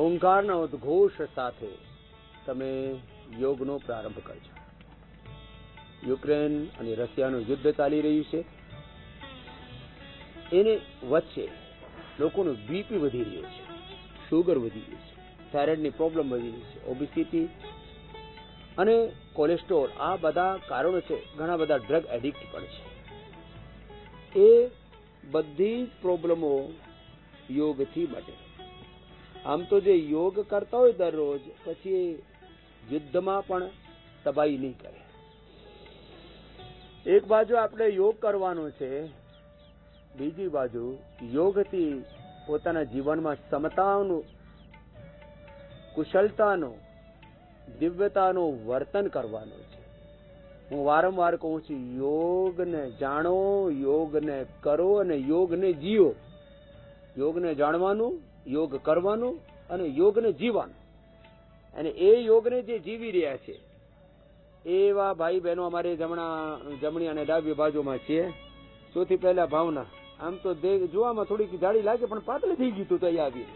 ઓંકારના ઉદ્ઘોષ સાથે તમે યોગનો પ્રારંભ કરજો. યુક્રેન અને રશિયાનું યુદ્ધ ચાલી રહ્યું છે. એને વચ્ચે લોકોનું બીપી વધી રહ્યું છે, શુગર વધી રહ્યું છે, થાઇરોઇડની પ્રોબ્લેમ વધી રહી છે, ઓબેસિટી અને કોલેસ્ટ્રોલ, આ બધા કારણો છે. ઘણા બધા ડ્રગ એડિક્ટ પણ છે. એ બધી પ્રોબ્લેમો યોગથી મટે. આમ તો જે યોગ કરતા હોય દરરોજ, પછી યુદ્ધમાં પણ તબાહી નહીં કરે. એક બાજુ આપણે યોગ કરવાનો છે, બીજી બાજુ યોગથી પોતાના જીવનમાં સમતાનું, કુશળતાનું, દિવ્યતાનું વર્તન કરવાનું છે. હું વારંવાર કહું છું, યોગને જાણો, યોગને કરો અને યોગને જીવો. યોગને જાણવાનું, યોગ કરવાનું અને યોગને જીવવાનું. અને એ યોગને જે જીવી રહ્યા છે એવા ભાઈ બહેનો અમારે જમણી અને ડાબી બાજુમાં છે. સૌથી પહેલા ભાવના, આમ તો જોવામાં થોડીક જાડી લાગે પણ પાતળી થઈ ગયું તું તો અહીંયા આવી.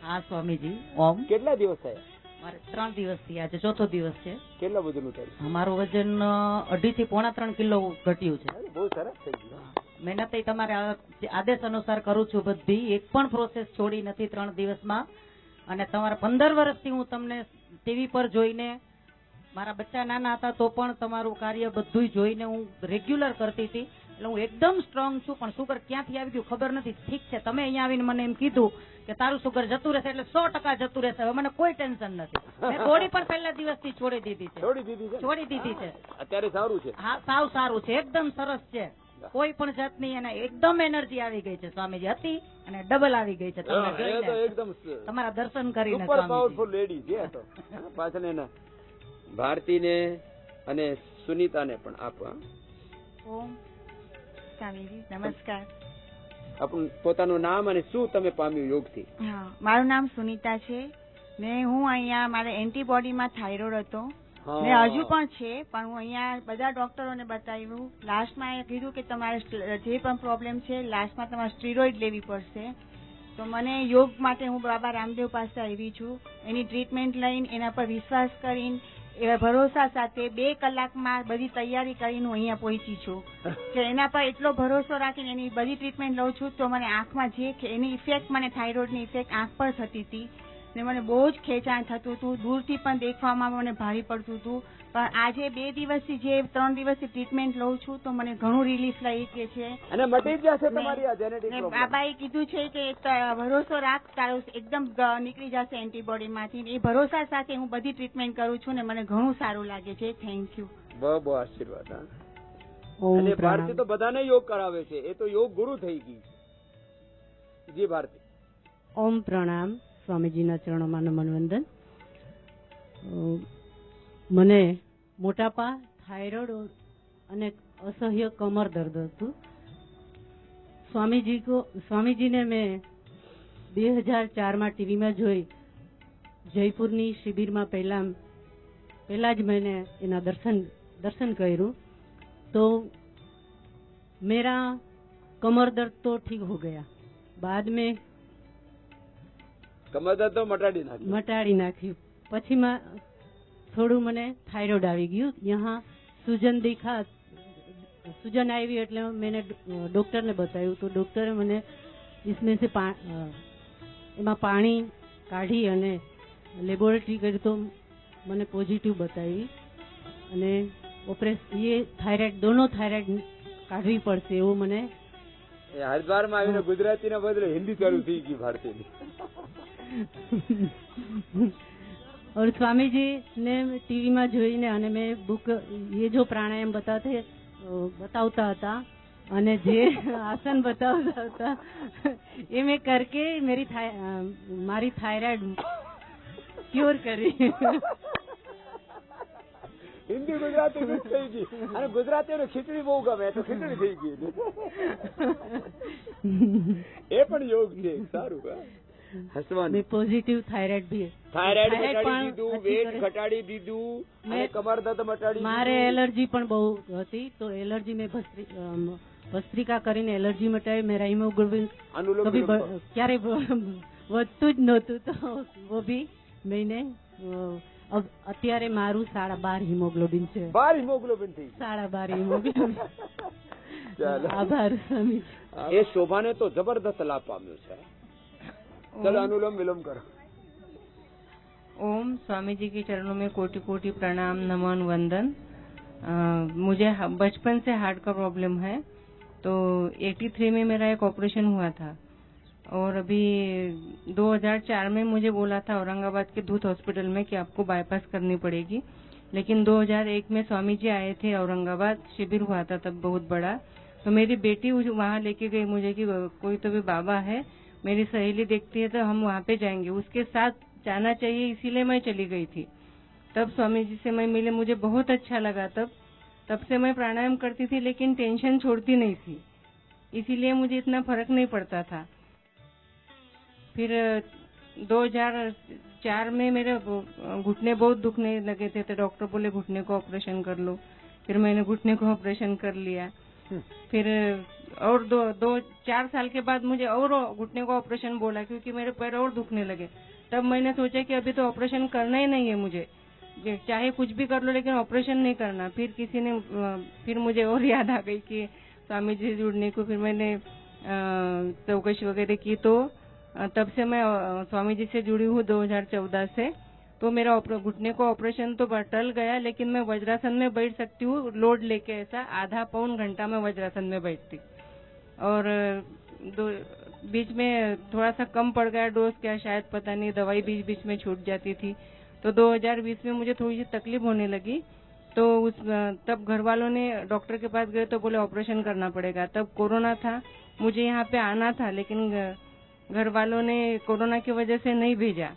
હા સ્વામીજી, ઓમ. કેટલા દિવસ થયા? મારે 3 દિવસ થી, આજે ચોથો દિવસ છે. કેટલા વજન ઉતાર્યું? અમારું વજન 2.5 થી 3 કિલો ઘટ્યું છે. બહુ સરસ થઈ ગયું. મહેનત તમારે આદેશ અનુસાર કરું છું. બધી એક પણ પ્રોસેસ છોડી નથી 3 દિવસમાં. અને તમારા 15 વર્ષથી હું તમને ટીવી પર જોઈને, મારા બચ્ચા નાના હતા તો પણ તમારું કાર્ય બધું જોઈને હું રેગ્યુલર કરતી હતી. એટલે હું એકદમ સ્ટ્રોંગ છું. પણ સુગર ક્યાંથી આવી ગયું ખબર નથી. ઠીક છે, તમે અહીંયા આવીને મને એમ કીધું કે તારું સુગર જતું રહેશે એટલે 100% જતું રહેશે. હવે મને કોઈ ટેન્શન નથી. મેં ગોળી પણ પહેલા દિવસથી છોડી દીધી છે. અત્યારે સારું છે. હા, સાવ સારું છે, એકદમ સરસ છે. કોઈ પણ જાતની એને એકદમ એનર્જી આવી ગઈ છે સ્વામીજી. હતી અને ડબલ આવી ગઈ છે. તમને તમારા દર્શન કરીને પાવરફુલ લેડી છે. પાછળ એના ભારતીને અને સુનીતાને પણ આપવા. ઓમ સ્વામીજી, નમસ્કાર. આપણું પોતાનું નામ અને શું તમે પામ્યું યોગથી? હા, મારું નામ સુનીતા છે ને હું અહીંયા, મારે એન્ટીબોડીમાં થાઇરોઇડ હતો ને હજુ પણ છે. પણ હું અહીંયા બધા ડોક્ટરોને બતાવ્યું. લાસ્ટમાં એ કીધું કે તમારે જે પણ પ્રોબ્લેમ છે લાસ્ટમાં તમારે સ્ટીરોઇડ લેવી પડશે. તો મને યોગ માટે હું બાબા રામદેવ પાસે આવી છું. એની ટ્રીટમેન્ટ લઈને, એના પર વિશ્વાસ કરીને, એવા ભરોસા સાથે 2 કલાકમાં બધી તૈયારી કરીને હું અહીંયા પહોંચી છું. કે એના પર એટલો ભરોસો રાખીને એની બધી ટ્રીટમેન્ટ લઉં છું. તો મને આંખમાં જે એની ઇફેક્ટ, મને થાઇરોઇડની ઇફેક્ટ આંખ પર થતી હતી ને મને બહુ જ ખેંચાણ થતું હતું. દૂરથી પણ દેખવામાં મને ભારે પડતું હતું. પણ આજે 2 દિવસથી, જે 3 દિવસથી ટ્રીટમેન્ટ લઉં છું તો મને ઘણું રિલીફ લાગે છે. અને મટી જશે તમારી આ જેનેટિક પ્રોબ્લેમ. બાબાએ કીધું છે કે ભરોસો રાખ, તારો એકદમ નીકળી જશે એન્ટીબોડીમાંથી. એ ભરોસા સાથે હું બધી ટ્રીટમેન્ટ કરું છું ને મને ઘણું સારું લાગે છે. Thank you. બહુ બહુ આશીર્વાદ. અને ભારતી તો બધાને યોગ કરાવે છે. એ તો યોગ ગુરુ થઈ ગઈ. જી ભારતી. ઓમ પ્રણામ. સ્વામીજીના ચરણોમાં નમન વંદન. મને મોટાપા, થાઇરોઇડ અને અસહ્ય કમર દર્દ હતું. સ્વામીજીને મેં 2004માં ટીવીમાં જોઈ. જયપુરની શિબિરમાં પહેલા જ मैंने એના દર્શન કર્યું तो मेरा कमर दर्द तो ठीक हो गया. बाद में કમર દર્દ તો મટાડી નાખ્યું. પછી થોડું મને થાઇરોઇડ આવી ગયું. यहाँ सूजन આવી એટલે मैंने डॉक्टर ने बताया तो डॉक्टरे મને इसमें से એમાં પાણી કાઢી અને લેબોરેટરી કરી તો મને પોઝિટિવ બતાવી અને ઓપરેશન ये थायराइड दोनों थायराइड કાઢવી પડશે એવું મને. હરિદ્વારમાં આવીને ગુજરાતીના બદલે હિન્દી ચાલુ થઈ ગઈ ભારતીની. और स्वामी जी ने टीवी में જોઈને અને મેં બુક ये जो प्राणायाम बतावता હતા અને જે આસન બતાવતા હતા એ મેં કરકે મારી થાઇરોઇડ ક્યોર કરી. હિન્દી ગુજરાતી મિક્સ થઈ ગઈ અને ગુજરાતીઓને ખીચડી બહુ ગમે તો ખીચડી થઈ ગઈ. એ પણ યોગ છે, સારું. હસવાનું. મેં પોઝિટિવ થાઇરોઇડ બી થાઇરોઇડ ઘટાડી દીધું, વેટ ઘટાડી દીધું અને કમર દર્દ મટાડી. મારે એલર્જી પણ બહુ હતી તો એલર્જી મેં ભસ્ત્રિકા કરીને એલર્જી મટાવી. મેરા હિમોગ્લોબિન કભી ક્યારે વધતું જ નહોતું તો वो भी मैंने અત્યારે મારું 12.5 હિમોગ્લોબિન છે. 12 હિમોગ્લોબિન થઈ 12.5 હિમોગ્લોબિન. આભાર સ્વામી. એ શોભાને તો જબરદસ્ત લાભ પામ્યો છે. चलो अनुलोम विलोम करो. ओम स्वामी जी के चरणों में कोटि कोटि प्रणाम, नमन, वंदन. मुझे बचपन से हार्ट का प्रॉब्लम है तो 83 में मेरा एक ऑपरेशन हुआ था और अभी 2004 में मुझे बोला था औरंगाबाद के दूत हॉस्पिटल में कि आपको बाईपास करनी पड़ेगी. लेकिन 2001 में स्वामी जी आए थे औरंगाबाद, शिविर हुआ था तब बहुत बड़ा. तो मेरी बेटी वहाँ लेके गई मुझे कि कोई तो भी बाबा है, मेरी सहेली देखती है तो हम वहाँ पे जाएंगे, उसके साथ जाना चाहिए, इसीलिए मैं चली गई थी. तब स्वामी जी से मैं मिले, मुझे बहुत अच्छा लगा. तब से मैं प्राणायाम करती थी लेकिन टेंशन छोड़ती नहीं थी, इसीलिए मुझे इतना फर्क नहीं पड़ता था. फिर 2004 में मेरे घुटने बहुत दुखने लगे थे तो डॉक्टर बोले घुटने को ऑपरेशन कर लो. फिर मैंने घुटने को ऑपरेशन कर लिया. फिर और 4 साल के बाद मुझे और घुटने को ऑपरेशन बोला क्योंकि मेरे पैर और दुखने लगे. तब मैंने सोचा कि अभी तो ऑपरेशन करना ही नहीं है मुझे, चाहे कुछ भी कर लो लेकिन ऑपरेशन नहीं करना. फिर मुझे और याद आ गई कि स्वामी जी से जुड़ने को. फिर मैंने चौकसी वगैरह की तो तब से मैं स्वामी जी से जुड़ी हूँ 2014 से. तो मेरा घुटने को ऑपरेशन तो टल गया लेकिन मैं वज्रासन में बैठ सकती हूँ, लोड लेके ऐसा आधा पौन घंटा में वज्रासन में बैठती. और बीच में थोड़ा सा कम पड़ गया डोज, क्या शायद पता नहीं, दवाई बीच बीच में छूट जाती थी. तो 2020 में मुझे थोड़ी सी तकलीफ होने लगी तो तब घर वालों ने डॉक्टर के पास गए तो बोले ऑपरेशन करना पड़ेगा. तब कोरोना था, मुझे यहाँ पे आना था लेकिन घर वालों ने कोरोना की वजह से नहीं भेजा.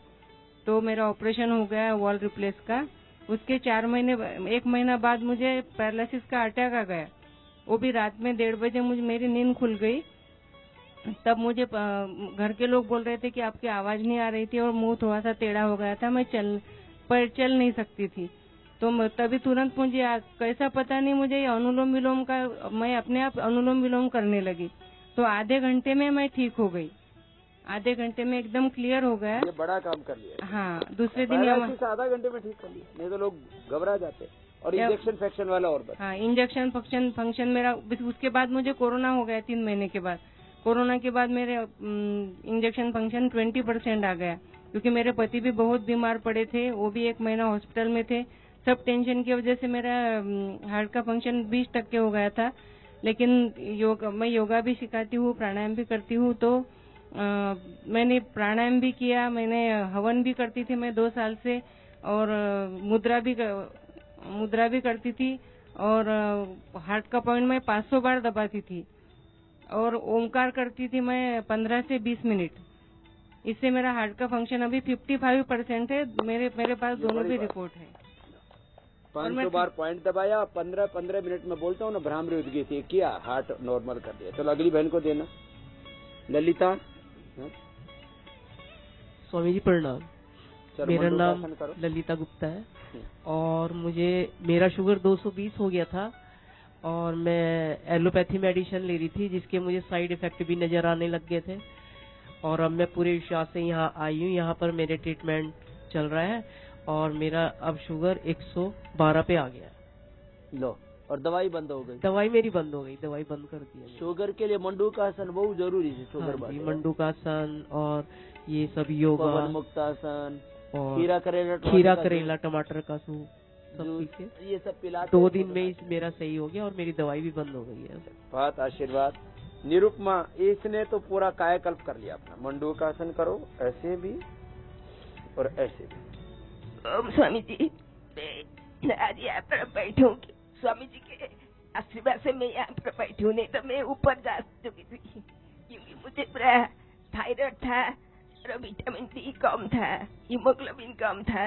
तो मेरा ऑपरेशन हो गया वॉल रिप्लेस का. उसके 1 महीना बाद मुझे पैरालिसिस का अटैक आ गया, वो भी रात में 1:30 बजे मेरी नींद खुल गई. तब मुझे घर के लोग बोल रहे थे कि आपकी आवाज नहीं आ रही थी और मुंह थोड़ा सा टेढ़ा हो गया था, मैं चल नहीं सकती थी. तो तभी तुरंत मुझे कैसा पता नहीं, मुझे अनुलोम विलोम का, मैं अपने आप अनुलोम विलोम करने लगी तो आधे घंटे में मैं ठीक हो गई. आधे घंटे में एकदम क्लियर हो गया. ये बड़ा काम कर लिया. हाँ, दूसरे दिन आधा घंटे में ठीक कर लिया, नहीं तो लोग घबरा जाते. और इंजेक्शन फंक्शन वाला और बता. हाँ, इंजेक्शन फंक्शन मेरा उसके बाद मुझे कोरोना हो गया 3 महीने के बाद. कोरोना के बाद मेरे इंजेक्शन फंक्शन 20% आ गया क्योंकि मेरे पति भी बहुत बीमार पड़े थे, वो भी 1 महीना हॉस्पिटल में थे. सब टेंशन की वजह से मेरा हार्ट का फंक्शन 20% हो गया था. लेकिन मैं योगा भी सिखाती हूँ, प्राणायाम भी करती हूँ. तो मैंने प्राणायाम भी किया, मैंने हवन भी करती थी मैं 2 साल से, और मुद्रा भी करती थी, और हार्ट का पॉइंट मैं 500 बार दबाती थी, और ओमकार करती थी मैं 15 से 20 मिनट. इससे मेरा हार्ट का फंक्शन अभी 55% है. मेरे पास दोनों भी रिपोर्ट है. 500 बार पॉइंट दबाया, 15 मिनट में बोलता हूँ ना, भ्रामरी उठ गई थी, किया, हार्ट नॉर्मल कर दिया. चलो अगली बहन को देना. ललिता. स्वामी जी प्रणाम. मेरा नाम ललिता गुप्ता है और मेरा शुगर 220 हो गया था और मैं एलोपैथी मेडिसिन ले रही थी जिसके मुझे साइड इफेक्ट भी नजर आने लग गए थे. और अब मैं पूरे विश्वास से यहाँ आई हूँ, यहाँ पर मेरे ट्रीटमेंट चल रहा है और मेरा अब शुगर 112 पे आ गया. लो, और दवाई बंद हो गई? दवाई मेरी बंद हो गई, दवाई बंद कर दी. शुगर के लिए मंडूकासन बहुत जरूरी है. शुगर मंडूकासन और ये सब योगा, मुक्तासन और खीरा करेला टमाटर का सूप, सब ये सब पिला. 2 दिन में ही मेरा सही हो गया और मेरी दवाई भी बंद हो गई है. बहुत आशीर्वाद. निरुपमा, इसने तो पूरा कायाकल्प कर लिया अपना. मंडूकासन करो, ऐसे भी और ऐसे भी. स्वामी जी, मैं आज यहाँ पर बैठूंगी. स्वामी जी के आशीर्वाद से मैं यहाँ पर बैठी हूँ, नहीं तो मैं ऊपर जा चुकी थी, क्योंकि मुझे पूरा थायराइड था और विटामिन डी कम था, हीमोग्लोबिन कम था,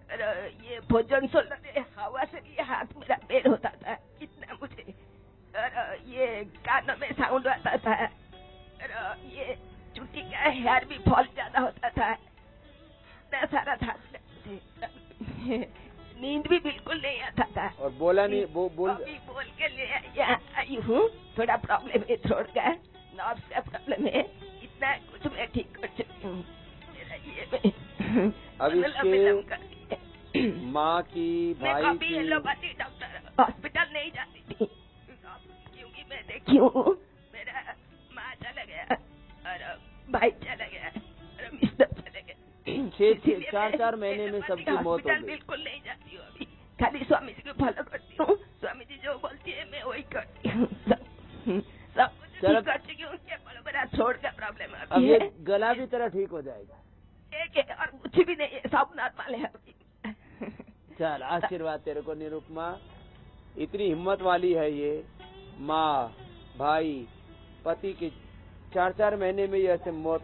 और ये भोजन सोलर हवा से भी हाथ मेरा पैर होता था इतना मुझे, और ये कानों में साउंड आता था, और ये चुटी का हेयर भी फॉल ज्यादा होता था, इतना सारा था मुझे। नींद भी बिल्कुल नहीं आता था। और बोला नहीं बोल के ले यहाँ आई हूँ, थोड़ा प्रॉब्लम है थ्रोट का, नर्व्स का प्रॉब्लम है, इतना कुछ मैं ठीक कर चुकी हूँ। अब इसके माँ की भाई की एलोपैथी डॉक्टर हॉस्पिटल नहीं जाती थी, क्योंकि मैं देखी हूँ मेरा माँ चला गया और भाई चला गया और मिस्टर चले गए, 4 महीने में सबकी मौत हो गई। बिल्कुल नहीं जाती हूँ अभी, खाली स्वामी जी को फॉलो करती हूँ, स्वामी जी जो बोलती है मैं वही करती हूँ, सब कुछ ठीक कर चुकी हूँ। मेरा छोड़ का प्रॉब्लम है अब ये गला भी तेरा ठीक हो जाएगा, एक है और कुछ भी नहीं है, सब नॉर्मल है अभी। चल आशीर्वाद तेरे को निरुपमा, इतनी हिम्मत वाली है ये माँ भाई पति की 4 महीने में ये ऐसे मौत,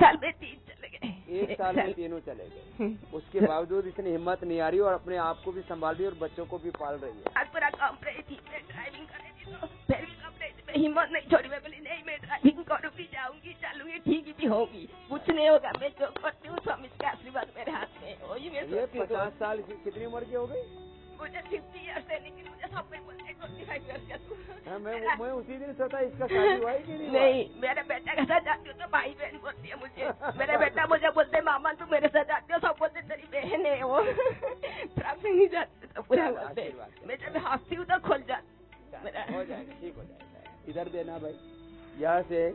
साल में 3 चले गए, 1 साल में 3 चले गए, उसके बावजूद इतनी हिम्मत नहीं आ रही और अपने आप को भी संभाल रही है और बच्चों को भी पाल रही है। आज पूरा काम रही थी, मैं ड्राइविंग कर रही थी तो फिर भी काम रही थी, मैं हिम्मत नहीं छोड़ी, मैं बोली नहीं मैं ड्राइविंग करूंगी, जाऊंगी चलूंगी, ठीक भी होगी, कुछ नहीं होगा, मैं जो करती हूँ स्वामी का आशीर्वाद मेरे हाथ में, वही मैं ये 50 साल की कितनी उम्र की हो गई? मुझे 50 ईयर्स है, लेकिन मुझे सब में बोलते 25 ईयर्स का तू। मैं उसी दिन सोचा इसका शादी हुआ है कि नहीं, मेरे बेटे के साथ जाती हूँ तो भाई बहन बोलती है मुझे, मेरे बेटा मुझे बोलते मामा तू मेरे साथ जाती हो, सब बोलते तेरी बहन है वो, नहीं जाती तो पूरा बोलते, मैं जब हंसती हूँ तो खुल जाती, हो जाएगा, ठीक हो जाएगा। इधर देना भाई, यहाँ से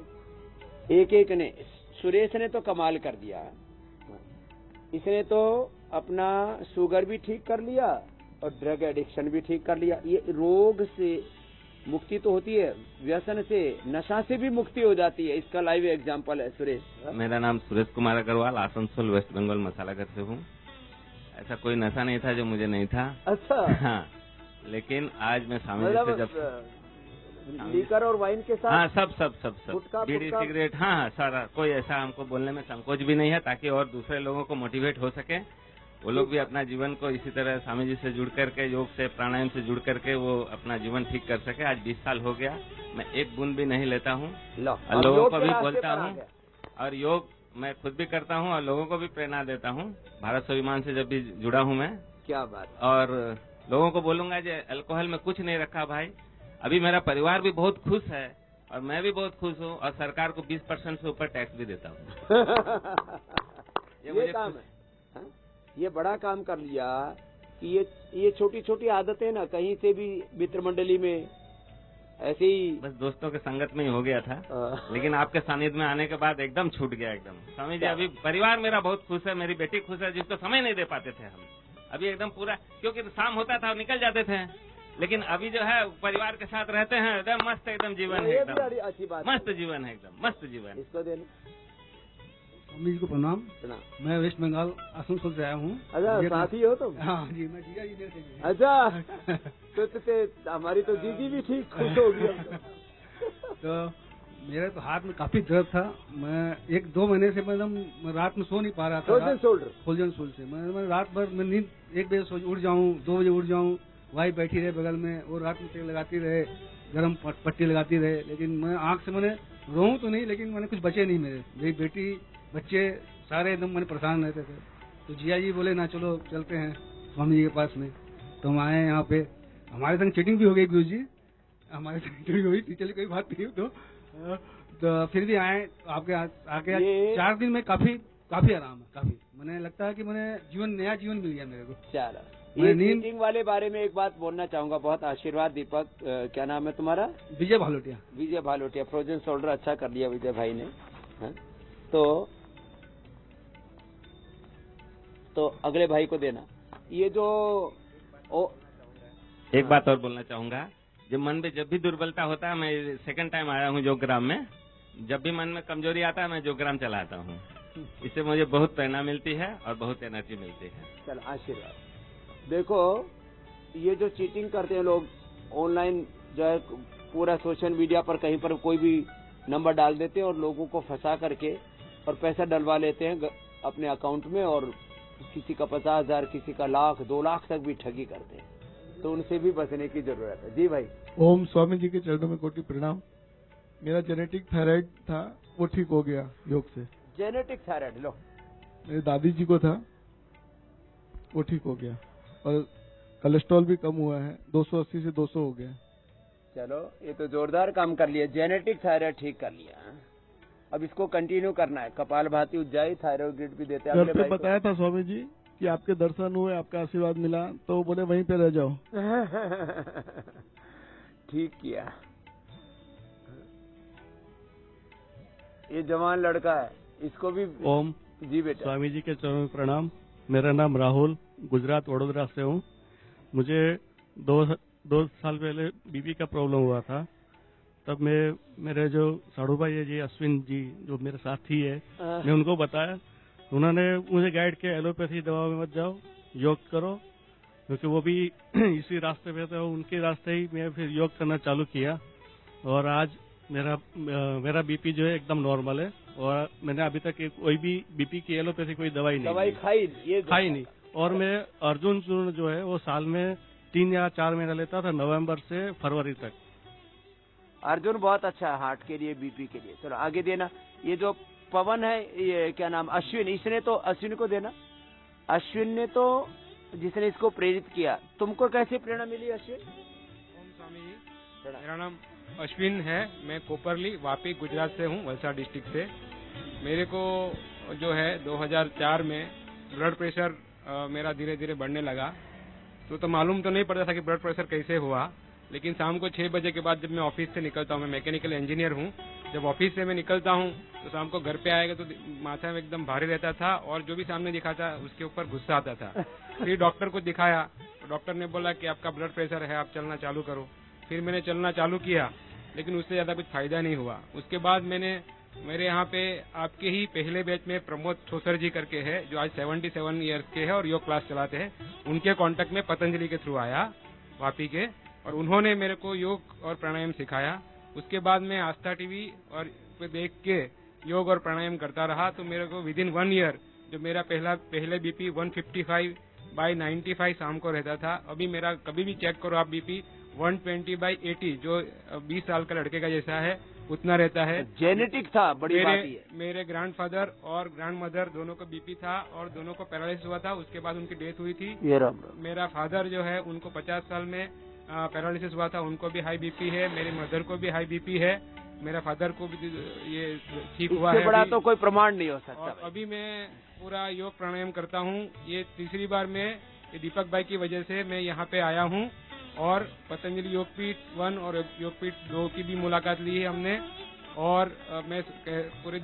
एक ने, सुरेश ने तो कमाल कर दिया, इसने तो अपना शुगर भी ठीक कर लिया और ड्रग एडिक्शन भी ठीक कर लिया। ये रोग से मुक्ति तो होती है, व्यसन से नशा से भी मुक्ति हो जाती है, इसका लाइव एग्जांपल है सुरेश। मेरा नाम सुरेश कुमार अग्रवाल, आसनसोल वेस्ट बंगाल मसालाघर से हूँ। ऐसा कोई नशा नहीं था जो मुझे नहीं था। अच्छा। हाँ, लेकिन आज मैं स्वामी जी से जब लीकर और वाइन के साथ, हाँ सब बीड़ी सिगरेट, हाँ सारा, कोई ऐसा हमको बोलने में संकोच भी नहीं है, ताकि और दूसरे लोगों को मोटिवेट हो सके, वो लोग भी अपना जीवन को इसी तरह स्वामी जी से जुड़ करके, योग से प्राणायाम से जुड़ करके वो अपना जीवन ठीक कर सके। आज 20 साल हो गया, मैं एक बूंद भी नहीं लेता हूँ, लोगों को भी बोलता हूँ, और योग मैं खुद भी करता हूँ और लोगों को भी प्रेरणा देता हूँ। भारत स्वाभिमान से जब भी जुड़ा हूँ मैं, क्या बात, और लोगों को बोलूंगा जो अल्कोहल में कुछ नहीं रखा भाई। अभी मेरा परिवार भी बहुत खुश है और मैं भी बहुत खुश हूँ, और सरकार को 20% से ऊपर टैक्स भी देता हूँ। ये काम है, ये बड़ा काम कर लिया कि ये छोटी छोटी आदतें ना कहीं से भी मित्र मंडली में ऐसे ही बस दोस्तों के संगत में ही हो गया था, लेकिन आपके सानिध्य में आने के बाद एकदम छूट गया एकदम। स्वामी जी अभी परिवार मेरा बहुत खुश है, मेरी बेटी खुश है, जिसको समय नहीं दे पाते थे हम, अभी एकदम पूरा, क्योंकि शाम होता था निकल जाते थे, लेकिन अभी जो है परिवार के साथ रहते हैं, एकदम मस्त एकदम जीवन है, एकदम अच्छी बात, मस्त जीवन है, एकदम मस्त जीवन। इसको देना। स्वामी जी को प्रणाम। मैं वेस्ट बंगाल आसनसोल से आया हूँ। अच्छा, साथी हो तुम? हाँ जी, मैं जीजा जी से। अच्छा, तो हमारी तो दीदी भी ठीक खुश होगी। तो मेरे तो हाथ में काफी दर्द था, मैं 1-2 महीने से मैं रात में सो नहीं पा रहा था। फोल्जन शोल्डर से मैं रात भर में नींद 1 बजे उठ जाऊँ, 2 बजे उठ जाऊँ, वाइफ बैठी रहे बगल में, वो रात में तेल लगाती रहे, गर्म पट्टी लगाती रहे, लेकिन मैं आंख से मैंने रोऊं तो नहीं, लेकिन मैंने कुछ बचे नहीं, मेरी बेटी बच्चे सारे एकदम मैंने परेशान रहते थे। तो जिया जी बोले ना चलो चलते हैं स्वामी जी के पास में, तो हम आए यहाँ पे। हमारे संग चीटिंग भी हो गई गुरु जी, हमारे संग चीटिंग हुई थी, चलिए कोई बात नहीं। तो फिर भी आए आपके आके 4 दिन में काफी आराम है, काफी मैंने लगता है कि मैंने नया जीवन मिल गया मेरे को। चलो, ये चीटिंग वाले बारे में एक बात बोलना चाहूंगा, बहुत आशीर्वाद। दीपक, क्या नाम है तुम्हारा? विजय भालोटिया। विजय भालोटिया, फ्रोजन शोल्डर अच्छा कर लिया विजय भाई ने। तो अगले भाई को देना। ये जो एक बात और बोलना चाहूंगा, जब मन में जब भी दुर्बलता होता है, मैं 2nd टाइम आया हूँ योगग्राम में, जब भी मन में कमजोरी आता है मैं योगग्राम चलाता हूँ, इससे मुझे बहुत प्रेरणा मिलती है और बहुत एनर्जी मिलती है। चल आशीर्वाद। देखो, ये जो चीटिंग करते हैं लोग, ऑनलाइन जो है पूरा सोशल मीडिया पर कहीं पर कोई भी नंबर डाल देते हैं और लोगों को फंसा करके और पैसा डलवा लेते हैं अपने अकाउंट में, और किसी का 50,000, किसी का 1,00,000, 2 लाख तक भी ठगी करते हैं। तो उनसे भी बचने की जरूरत है। जी भाई। ओम स्वामी जी के चरणों में कोटि प्रणाम। मेरा जेनेटिक थायराइड था, वो ठीक हो गया योग से। जेनेटिक थायराइड लो, मेरे दादी जी को था, वो ठीक हो गया, और कोलेस्ट्रॉल भी कम हुआ है, 280 से 200 हो गया। चलो ये तो जोरदार काम कर लिया, जेनेटिक थायराइड ठीक कर लिया। अब इसको कंटिन्यू करना है। कपालभाति, उज्जाई, थायराइड भी देते हैं। घर पे बताया था स्वामी जी कि आपके दर्शन हुए, आपका आशीर्वाद मिला, तो बोले वहीं पे रह जाओ। ठीक किया। ये जवान लड़का है, इसको भी। ओम जी बेटा। स्वामी जी के चरणों में प्रणाम। मेरा नाम राहुल, गुजरात वडोदरा से हूँ। मुझे 2 साल पहले बीपी का प्रॉब्लम हुआ था। तब मेरे जो साड़ू भाई है जी, अश्विन जी, जो मेरे साथी है, मैं उनको बताया। उन्होंने मुझे गाइड किया, एलोपैथी दवा में मत जाओ, योग करो, क्योंकि वो भी इसी रास्ते पे थे। उनके रास्ते ही मैं फिर योग करना चालू किया, और आज मेरा बीपी जो है एकदम नॉर्मल है। और मैंने अभी तक कोई भी बीपी की एलोपैथी कोई दवाई खाई नहीं। और मैं अर्जुन चूर्ण जो है वो साल में 3 या 4 महीना लेता था, नवंबर से फरवरी तक। अर्जुन बहुत अच्छा है हार्ट के लिए, बीपी के लिए। चलो आगे देना। ये जो पवन है, ये क्या नाम, अश्विन, इसने तो अश्विन को देना। अश्विन ने तो, जिसने इसको प्रेरित किया। तुमको कैसे प्रेरणा मिली अश्विन? ओम स्वामी जी, मेरा नाम अश्विन है, मैं कोपरली वापी गुजरात से हूँ, वलसाड डिस्ट्रिक्ट से। मेरे को जो है 2004 में ब्लड प्रेशर मेरा धीरे धीरे बढ़ने लगा। तो मालूम तो नहीं पड़ता था कि ब्लड प्रेशर कैसे हुआ, लेकिन शाम को 6 बजे के बाद जब मैं ऑफिस से निकलता हूँ, मैं मैकेनिकल इंजीनियर हूँ, जब ऑफिस से मैं निकलता हूँ तो शाम को घर पे आएगा तो माथा में एकदम भारी रहता था, और जो भी सामने दिखा था उसके ऊपर गुस्सा आता था। फिर डॉक्टर को दिखाया तो डॉक्टर ने बोला कि आपका ब्लड प्रेशर है, आप चलना चालू करो। फिर मैंने चलना चालू किया, लेकिन उससे ज्यादा कुछ फायदा नहीं हुआ। उसके बाद मेरे यहाँ पे आपके ही पहले बैच में प्रमोद छोसर जी करके है, जो आज 77 ईयर्स के हैं और योग क्लास चलाते हैं। उनके कांटेक्ट में पतंजलि के थ्रू आया वापी के, और उन्होंने मेरे को योग और प्राणायाम सिखाया। उसके बाद मैं आस्था टीवी और पे देख के योग और प्राणायाम करता रहा। तो मेरे को विदिन 1 ईयर जो मेरा पहले बीपी 155/95 शाम को रहता था, अभी मेरा कभी भी चेक करो आप बीपी 120/80, जो 20 साल का लड़के का जैसा है, उतना रहता है। जेनेटिक था, बड़ी बात है। मेरे ग्रैंडफादर और ग्रैंड मदर दोनों को बीपी था, और दोनों को पैरालिसिस हुआ था। उसके बाद उनकी डेथ हुई थी। मेरा फादर जो है, उनको 50 साल में पैरालिसिस हुआ था, उनको भी हाई बीपी है। मेरी मदर को भी हाई बीपी है। मेरा फादर को भी ये ठीक हुआ है। बड़ा तो कोई प्रमाण नहीं हो सकता। और अभी मैं पूरा योग प्राणायाम करता हूँ। ये तीसरी बार मैं दीपक भाई की वजह से मैं यहाँ पे आया हूँ, और पतंजलि योगपीठ 1 और योगपीठ 2 की भी मुलाकात ली है हमने। और मैं पूरे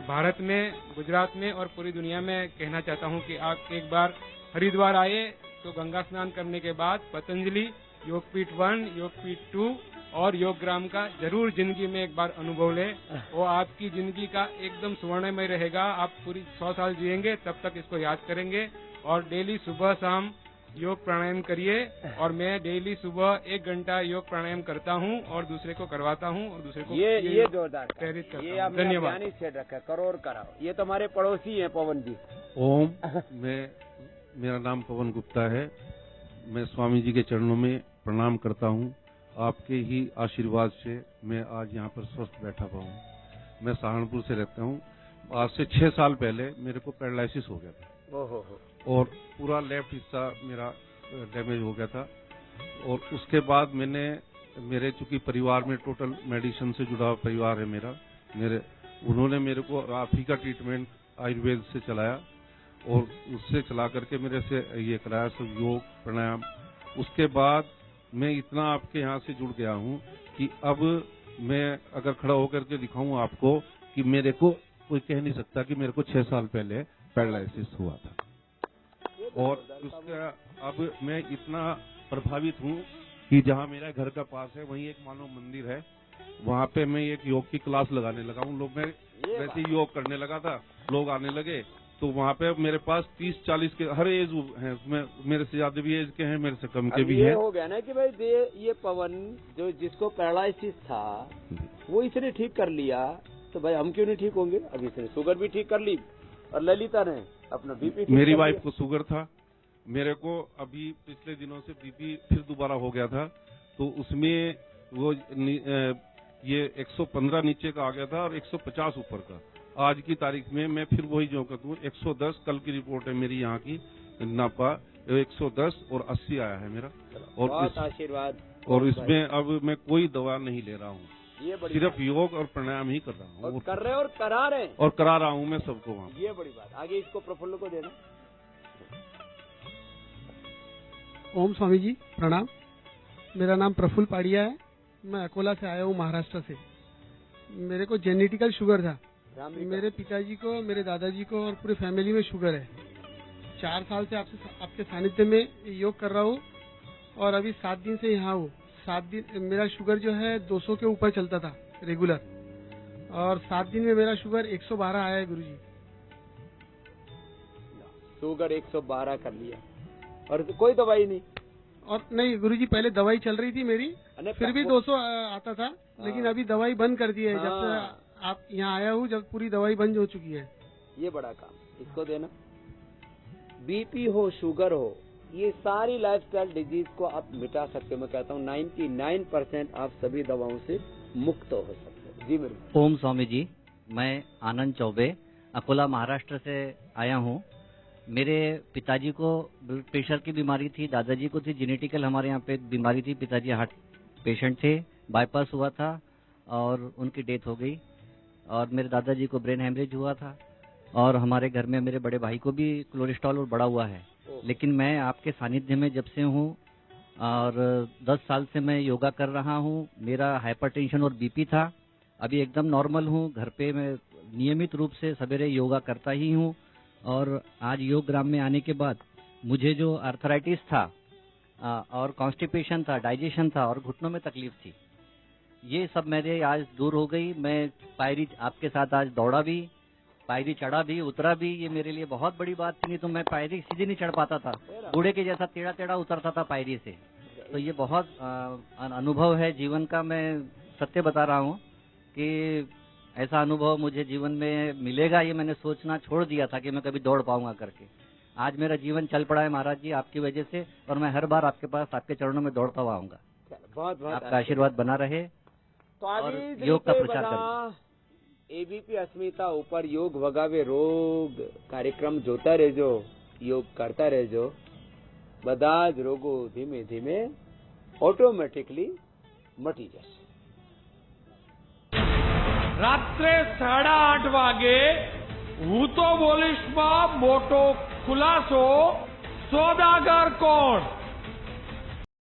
भारत में, गुजरात में और पूरी दुनिया में कहना चाहता हूँ कि आप एक बार हरिद्वार आए तो गंगा स्नान करने के बाद पतंजलि योगपीठ 1, योगपीठ 2 और योगग्राम का जरूर जिंदगी में एक बार अनुभव ले। वो आपकी जिंदगी का एकदम स्वर्णमय रहेगा। आप पूरी 100 साल जिएंगे, तब तक इसको याद करेंगे। और डेली सुबह शाम योग प्राणायाम करिए। और मैं डेली सुबह 1 घंटा योग प्राणायाम करता हूँ और दूसरे को करवाता हूँ, और दूसरे को ये जोरदार प्रेरित करता हूँ। ये आपने धन्यवाद। सेट रखा, करो और कराओ। ये तो हमारे पड़ोसी हैं पवन जी। ओम, मेरा नाम पवन गुप्ता है। मैं स्वामी जी के चरणों में प्रणाम करता हूँ। आपके ही आशीर्वाद से मैं आज यहाँ पर स्वस्थ बैठा हुआ हूँ। मैं सहारनपुर से रहता हूँ। आज से 6 साल पहले मेरे को पैरालिसिस हो गया था, और पूरा लेफ्ट हिस्सा मेरा डैमेज हो गया था। और उसके बाद मेरे चूंकि परिवार में टोटल मेडिसिन से जुड़ा हुआ परिवार है उन्होंने मेरे को आप ही का ट्रीटमेंट आयुर्वेद से चलाया, और उससे चला करके मेरे से ये कराया सब योग प्राणायाम। उसके बाद मैं इतना आपके यहाँ से जुड़ गया हूँ कि अब मैं अगर खड़ा होकर के दिखाऊं आपको कि मेरे को कोई कह नहीं सकता कि मेरे को 6 साल पहले पैरालिसिस हुआ था। और उसका अब मैं इतना प्रभावित हूँ कि जहाँ मेरा घर का पास है वहीं एक मानव मंदिर है, वहाँ पे मैं एक योग की क्लास लगाने लगा हूँ। लोग मैं वैसे ही योग करने लगा था, लोग आने लगे तो वहाँ पे मेरे पास 30-40 के हर एज हैं, उसमें मेरे से ज्यादा भी एज के हैं, मेरे से कम के भी ये हैं। हो गया ना कि भाई ये पवन जो जिसको पैरालिसिस था वो इसने ठीक कर लिया, तो भाई हम क्यों नहीं ठीक होंगे? अब इसने शुगर भी ठीक कर ली और ललिता ने अपना बीपी ठीक मेरी कर वाइफ लिया। को शुगर था, मेरे को अभी पिछले दिनों से बीपी फिर दोबारा हो गया था, तो उसमें वो ये 115 नीचे का आ गया था और 150 ऊपर का। आज की तारीख में मैं फिर वही जो कहूँ 110, कल की रिपोर्ट है मेरी यहाँ की नापा 110 और 80 आया है मेरा। बहुत आशीर्वाद। और इसमें अब मैं कोई दवा नहीं ले रहा हूँ, ये बड़ी सिर्फ योग और प्राणायाम ही कर रहा हूँ। और कर रहे और करा रहे हैं। और करा रहा हूँ मैं सबको वहाँ। ये बड़ी बात। आगे इसको प्रफुल्ल को देना। ओम स्वामी जी प्रणाम। मेरा नाम प्रफुल्ल पाड़िया है, मैं अकोला से आया हूँ, महाराष्ट्र से। मेरे को जेनेटिकल शुगर था, मेरे पिताजी को, मेरे दादाजी को और पूरे फैमिली में शुगर है। 4 साल से आपके सानिध्य में योग कर रहा हूँ और अभी 7 दिन से यहाँ हूँ। 7 दिन मेरा शुगर जो है 200 के ऊपर चलता था रेगुलर, और 7 दिन में मेरा शुगर 112 आया है गुरुजी। शुगर 112 कर लिया और कोई दवाई नहीं? और नहीं गुरुजी, पहले दवाई चल रही थी मेरी, फिर भी 200 आता था, लेकिन अभी दवाई बंद कर दी है। जब से आप यहाँ आया हूँ, जब पूरी दवाई बंद हो चुकी है। ये बड़ा काम, इसको देना। बीपी हो, शुगर हो, ये सारी लाइफस्टाइल डिजीज को आप मिटा सकते हो। मैं कहता हूँ 99% आप सभी दवाओं से मुक्त हो सकते हो। जी मेरे। ओम स्वामी जी, मैं आनंद चौबे अकोला महाराष्ट्र से आया हूँ। मेरे पिताजी को ब्लड प्रेशर की बीमारी थी, दादाजी को थी जेनेटिकल, हमारे यहाँ पे बीमारी थी। पिताजी हार्ट पेशेंट थे, बाईपास हुआ था और उनकी डेथ हो गई। और मेरे दादाजी को ब्रेन हेमरेज हुआ था, और हमारे घर में मेरे बड़े भाई को भी कोलेस्ट्रॉल और बढ़ा हुआ है। लेकिन मैं आपके सानिध्य में जब से हूँ और 10 साल से मैं योगा कर रहा हूँ। मेरा हाइपरटेंशन और बीपी था, अभी एकदम नॉर्मल हूँ। घर पे मैं नियमित रूप से सवेरे योगा करता ही हूँ। और आज योग ग्राम में आने के बाद मुझे जो आर्थराइटिस था और कॉन्स्टिपेशन था, डाइजेशन था और घुटनों में तकलीफ थी, ये सब मेरे आज दूर हो गई। मैं पायरी आपके साथ आज दौड़ा भी, पायरी चढ़ा भी, उतरा भी। ये मेरे लिए बहुत बड़ी बात थी, नहीं तो मैं पायरी सीधी नहीं चढ़ पाता था, बूढ़े के जैसा टेढ़ा टेढ़ा उतरता था पायरी से। तो ये बहुत अनुभव है जीवन का। मैं सत्य बता रहा हूँ कि ऐसा अनुभव मुझे जीवन में मिलेगा, ये मैंने सोचना छोड़ दिया था कि मैं कभी दौड़ पाऊंगा करके। आज मेरा जीवन चल पड़ा है महाराज जी आपकी वजह से, और मैं हर बार आपके पास, आपके चरणों में दौड़ता हुआ आऊंगा। बहुत आपका आशीर्वाद बना रहे तो और योग का प्रचार करें। एबीपी अस्मिता ऊपर योग भगावे रोग कार्यक्रम जोता રહેજો, योग करता રહેજો। બધા જ રોગો ધીમે ધીમે ઓટોમેટિકલી મટી જશે। રાત્રે 8:30 વાગે હું તો બોલીશમાં મોટો ખુલાસો, સોદાગર કોણ?